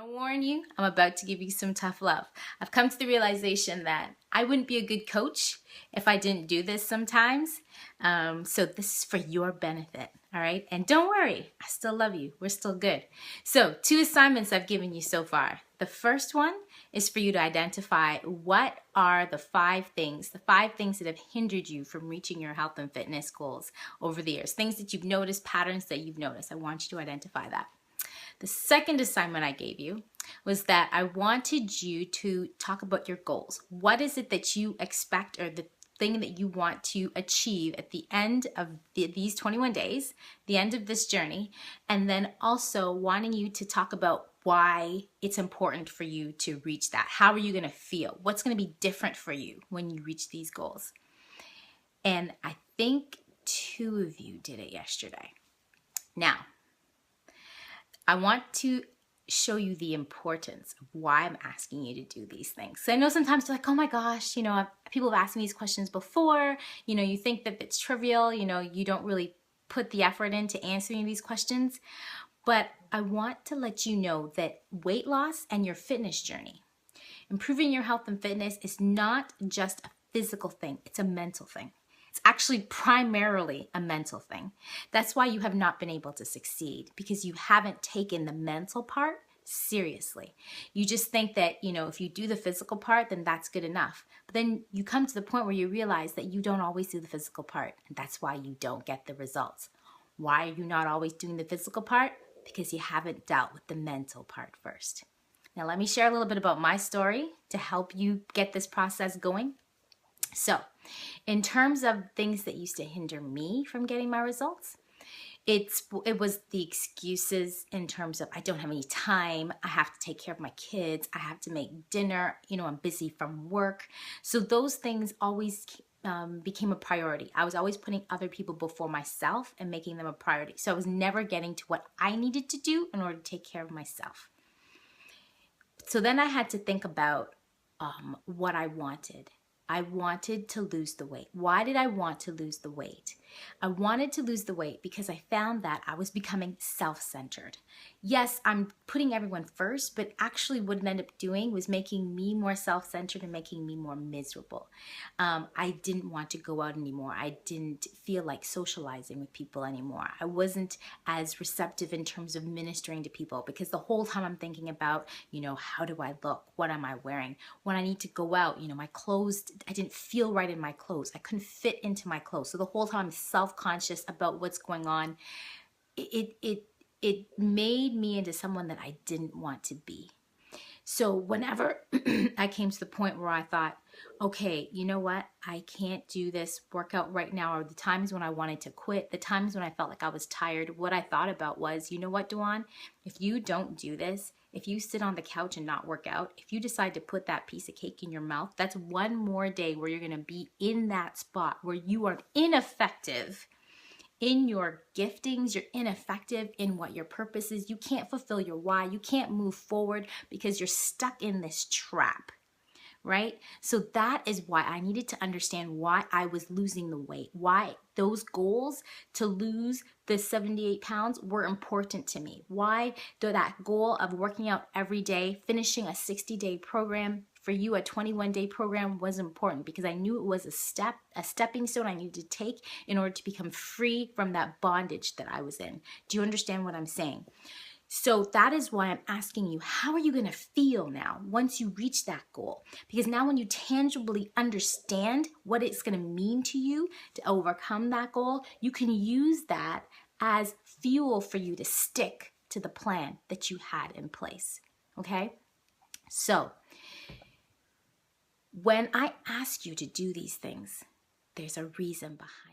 gonna warn you, I'm about to give you some tough love. I've come to the realization that I wouldn't be a good coach if I didn't do this sometimes. So this is for your benefit, all right? And don't worry, I still love you. We're still good. So 2 assignments I've given you so far. The first one is for you to identify what are the 5 things that have hindered you from reaching your health and fitness goals over the years. Things that you've noticed, patterns that you've noticed. I want you to identify that. The second assignment I gave you was that I wanted you to talk about your goals. What is it that you expect, or the thing that you want to achieve at the end of these 21 days, the end of this journey, and then also wanting you to talk about why it's important for you to reach that. How are you going to feel? What's going to be different for you when you reach these goals? And I think 2 of you did it yesterday. Now, I want to show you the importance of why I'm asking you to do these things. So I know sometimes you're like, oh my gosh, people have asked me these questions before. You think that it's trivial, you don't really put the effort into answering these questions. But I want to let you know that weight loss and your fitness journey, improving your health and fitness, is not just a physical thing, it's a mental thing. It's actually primarily a mental thing. That's why you have not been able to succeed, because you haven't taken the mental part seriously. You just think that, if you do the physical part, then that's good enough. But then you come to the point where you realize that you don't always do the physical part, and that's why you don't get the results. Why are you not always doing the physical part? Because you haven't dealt with the mental part first. Now, let me share a little bit about my story to help you get this process going. So, in terms of things that used to hinder me from getting my results, it was the excuses in terms of I don't have any time, I have to take care of my kids, I have to make dinner, I'm busy from work. So those things always became a priority. I was always putting other people before myself and making them a priority. So I was never getting to what I needed to do in order to take care of myself. So then I had to think about what I wanted. I wanted to lose the weight. Why did I want to lose the weight? I wanted to lose the weight because I found that I was becoming self-centered. Yes, I'm putting everyone first, but actually what it ended up doing was making me more self-centered and making me more miserable. I didn't want to go out anymore. I didn't feel like socializing with people anymore. I wasn't as receptive in terms of ministering to people, because the whole time I'm thinking about, how do I look? What am I wearing? When I need to go out, my clothes, I didn't feel right in my clothes. I couldn't fit into my clothes. So the whole time I'm self-conscious about what's going on. It made me into someone that I didn't want to be. So whenever I came to the point where I thought, okay, you know what? I can't do this workout right now, or the times when I wanted to quit, the times when I felt like I was tired, what I thought about was, you know what, Duan? If you don't do this, if you sit on the couch and not work out, if you decide to put that piece of cake in your mouth, that's one more day where you're going to be in that spot where you are ineffective in your giftings, you're ineffective in what your purpose is. You can't fulfill your why. You can't move forward because you're stuck in this trap, right? So that is why I needed to understand why I was losing the weight, why those goals to lose the 78 pounds were important to me, why that goal of working out every day, finishing a 60-day program, for you a 21-day program was important, because I knew it was a stepping stone I needed to take in order to become free from that bondage that I was in. Do you understand what I'm saying? So that is why I'm asking you, how are you going to feel now once you reach that goal? Because now when you tangibly understand what it's going to mean to you to overcome that goal, you can use that as fuel for you to stick to the plan that you had in place. Okay? So when I ask you to do these things, there's a reason behind it.